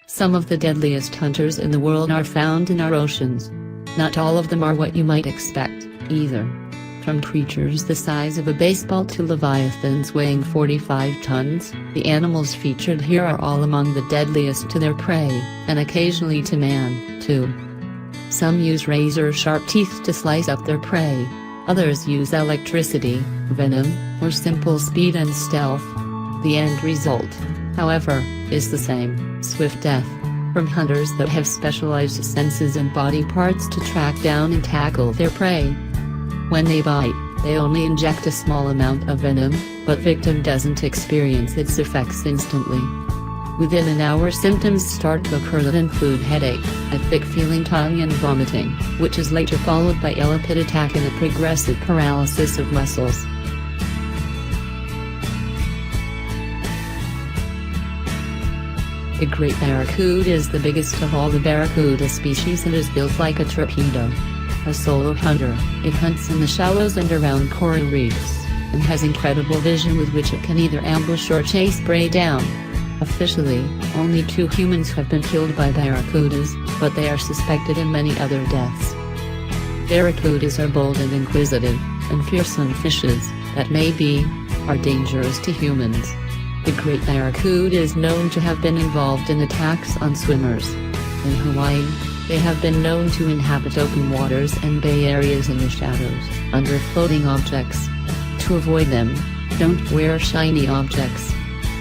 Some of the deadliest hunters in the world are found in our oceans. Not all of them are what you might expect, either. From creatures the size of a baseball to leviathans weighing 45 tons, the animals featured here are all among the deadliest to their prey, and occasionally to man, too. Some use razor-sharp teeth to slice up their prey. Others use electricity, venom, or simple speed and stealth. The end result, however, is the same: swift death. From hunters that have specialized senses and body parts to track down and tackle their prey. When they bite, they only inject a small amount of venom, but victim doesn't experience its effects instantly. Within an hour, symptoms start to occur that include headache, a thick feeling tongue and vomiting, which is later followed by a lipid attack and a progressive paralysis of muscles. The great barracuda is the biggest of all the barracuda species and is built like a torpedo. A solo hunter, it hunts in the shallows and around coral reefs, and has incredible vision with which it can either ambush or chase prey down. Officially, only 2 humans have been killed by barracudas, but they are suspected in many other deaths. Barracudas are bold and inquisitive, and fearsome fishes, that are dangerous to humans. The great barracuda is known to have been involved in attacks on swimmers. In Hawaii, they have been known to inhabit open waters and bay areas in the shadows, under floating objects. To avoid them, don't wear shiny objects.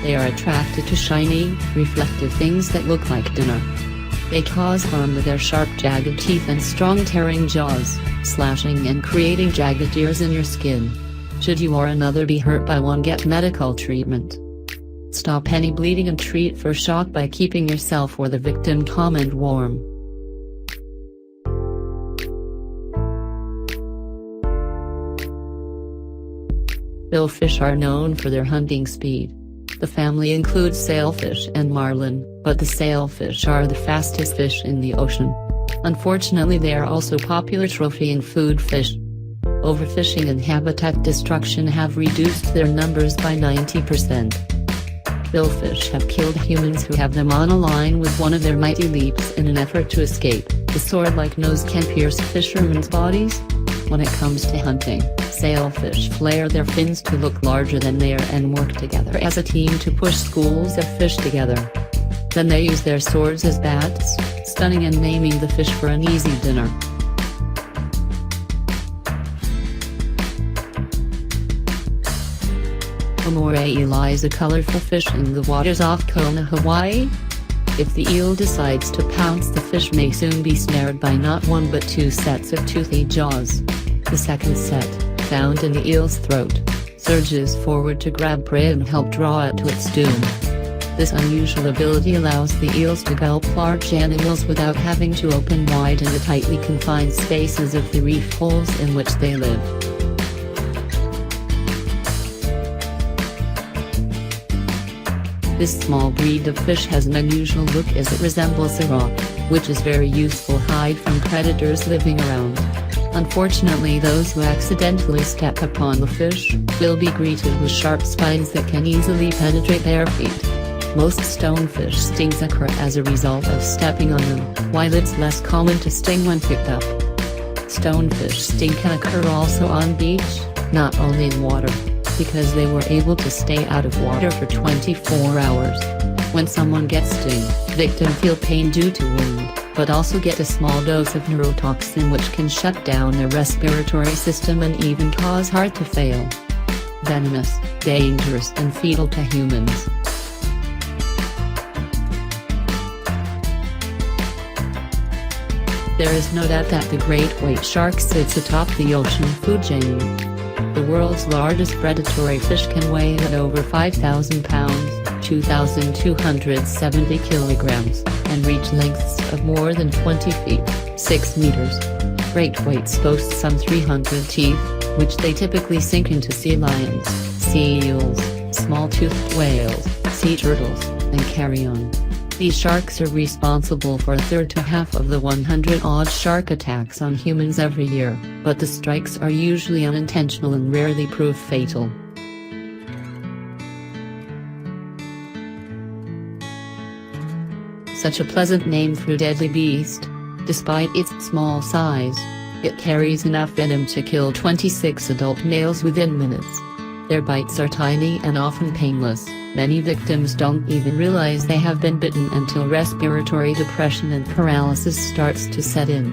They are attracted to shiny, reflective things that look like dinner. They cause harm with their sharp, jagged teeth and strong tearing jaws, slashing and creating jagged ears in your skin. Should you or another be hurt by one, get medical treatment. Stop any bleeding and treat for shock by keeping yourself or the victim calm and warm. Billfish are known for their hunting speed. The family includes sailfish and marlin, but the sailfish are the fastest fish in the ocean. Unfortunately, they are also popular trophy and food fish. Overfishing and habitat destruction have reduced their numbers by 90%. Billfish have killed humans who have them on a line with one of their mighty leaps in an effort to escape. The sword-like nose can pierce fishermen's bodies. When it comes to hunting, sailfish flare their fins to look larger than they are and work together as a team to push schools of fish together. Then they use their swords as bats, stunning and maiming the fish for an easy dinner. A moray eel is a colorful fish in the waters off Kona, Hawaii. If the eel decides to pounce, the fish may soon be snared by not 1 but 2 sets of toothy jaws. The second set, found in the eel's throat, surges forward to grab prey and help draw it to its doom. This unusual ability allows the eels to gulp large animals without having to open wide in the tightly confined spaces of the reef holes in which they live. This small breed of fish has an unusual look as it resembles a rock, which is very useful hide from predators living around. Unfortunately, those who accidentally step upon the fish will be greeted with sharp spines that can easily penetrate their feet. Most stonefish stings occur as a result of stepping on them, while it's less common to sting when picked up. Stonefish sting can occur also on beach, not only in water, because they were able to stay out of water for 24 hours. When someone gets stung, victim feel pain due to wound, but also get a small dose of neurotoxin which can shut down their respiratory system and even cause heart to fail. Venomous, dangerous and fatal to humans. There is no doubt that the great white shark sits atop the ocean food chain. The world's largest predatory fish can weigh at over 5,000 pounds, 2,270 kilograms, and reach lengths of more than 20 feet, 6 meters. Great whites boast some 300 teeth, which they typically sink into sea lions, sea eels, small-toothed whales, sea turtles, and carrion. These sharks are responsible for a third to half of the 100-odd shark attacks on humans every year, but the strikes are usually unintentional and rarely prove fatal. Such a pleasant name for a deadly beast. Despite its small size, it carries enough venom to kill 26 adult males within minutes. Their bites are tiny and often painless. Many victims don't even realize they have been bitten until respiratory depression and paralysis starts to set in.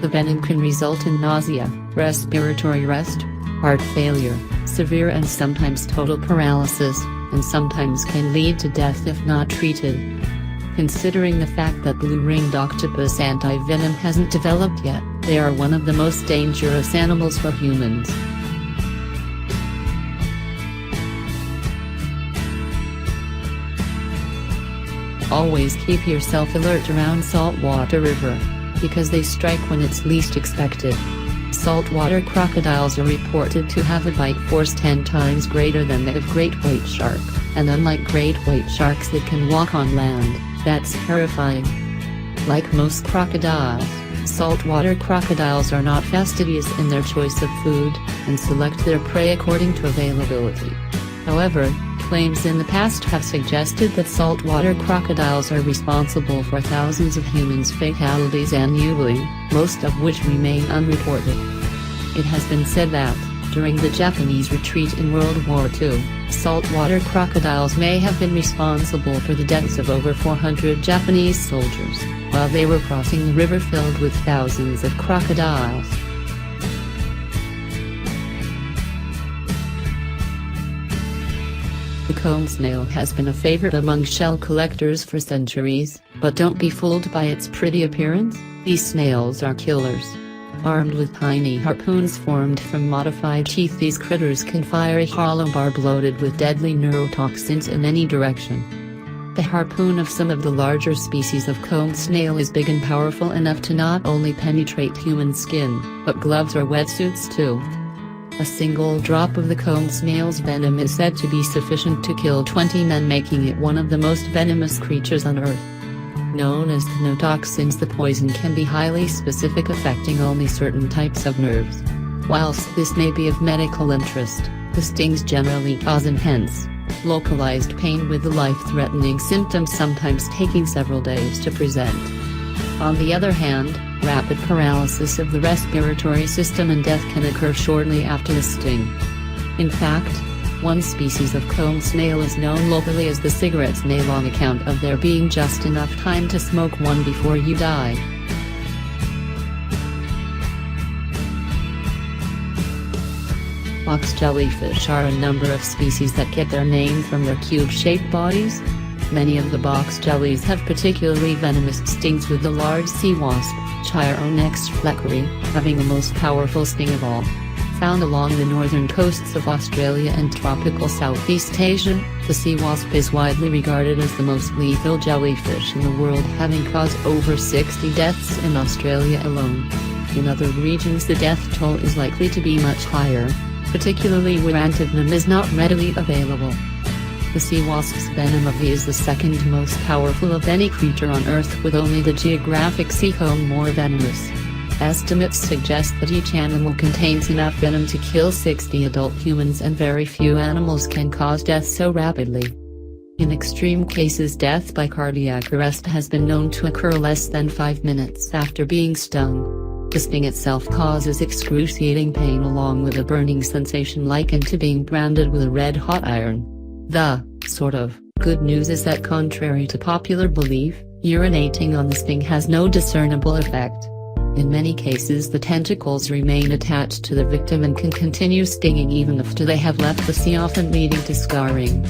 The venom can result in nausea, respiratory arrest, heart failure, severe and sometimes total paralysis, and sometimes can lead to death if not treated. Considering the fact that blue-ringed octopus anti-venom hasn't developed yet, they are one of the most dangerous animals for humans. Always keep yourself alert around saltwater river, because they strike when it's least expected. Saltwater crocodiles are reported to have a bite force 10 times greater than that of great white shark, and unlike great white sharks that can walk on land, that's terrifying. Like most crocodiles, saltwater crocodiles are not fastidious in their choice of food, and select their prey according to availability. However, claims in the past have suggested that saltwater crocodiles are responsible for thousands of humans' fatalities annually, most of which remain unreported. It has been said that, during the Japanese retreat in World War II, saltwater crocodiles may have been responsible for the deaths of over 400 Japanese soldiers, while they were crossing the river filled with thousands of crocodiles. The cone snail has been a favorite among shell collectors for centuries, but don't be fooled by its pretty appearance. These snails are killers. Armed with tiny harpoons formed from modified teeth, these critters can fire a hollow barb loaded with deadly neurotoxins in any direction. The harpoon of some of the larger species of cone snail is big and powerful enough to not only penetrate human skin, but gloves or wetsuits too. A single drop of the cone snail's venom is said to be sufficient to kill 20 men, making it one of the most venomous creatures on Earth. Known as cnotoxins, the poison can be highly specific, affecting only certain types of nerves. Whilst this may be of medical interest, the stings generally cause intense, localized pain with the life-threatening symptoms sometimes taking several days to present. On the other hand, rapid paralysis of the respiratory system and death can occur shortly after the sting. In fact, one species of cone snail is known locally as the cigarette snail on account of there being just enough time to smoke one before you die. Box jellyfish are a number of species that get their name from their cube-shaped bodies. Many of the box jellies have particularly venomous stings, with the large sea wasp, Chironex fleckeri, having the most powerful sting of all. Found along the northern coasts of Australia and tropical Southeast Asia, the sea wasp is widely regarded as the most lethal jellyfish in the world, having caused over 60 deaths in Australia alone. In other regions the death toll is likely to be much higher, particularly where antivenom is not readily available. The sea wasp's venom is the second most powerful of any creature on Earth, with only the geographic sea cone more venomous. Estimates suggest that each animal contains enough venom to kill 60 adult humans, and very few animals can cause death so rapidly. In extreme cases, death by cardiac arrest has been known to occur less than 5 minutes after being stung. The sting itself causes excruciating pain along with a burning sensation likened to being branded with a red-hot iron. The sort of good news is that, contrary to popular belief, urinating on the sting has no discernible effect. In many cases the tentacles remain attached to the victim and can continue stinging even after they have left the sea, often leading to scarring.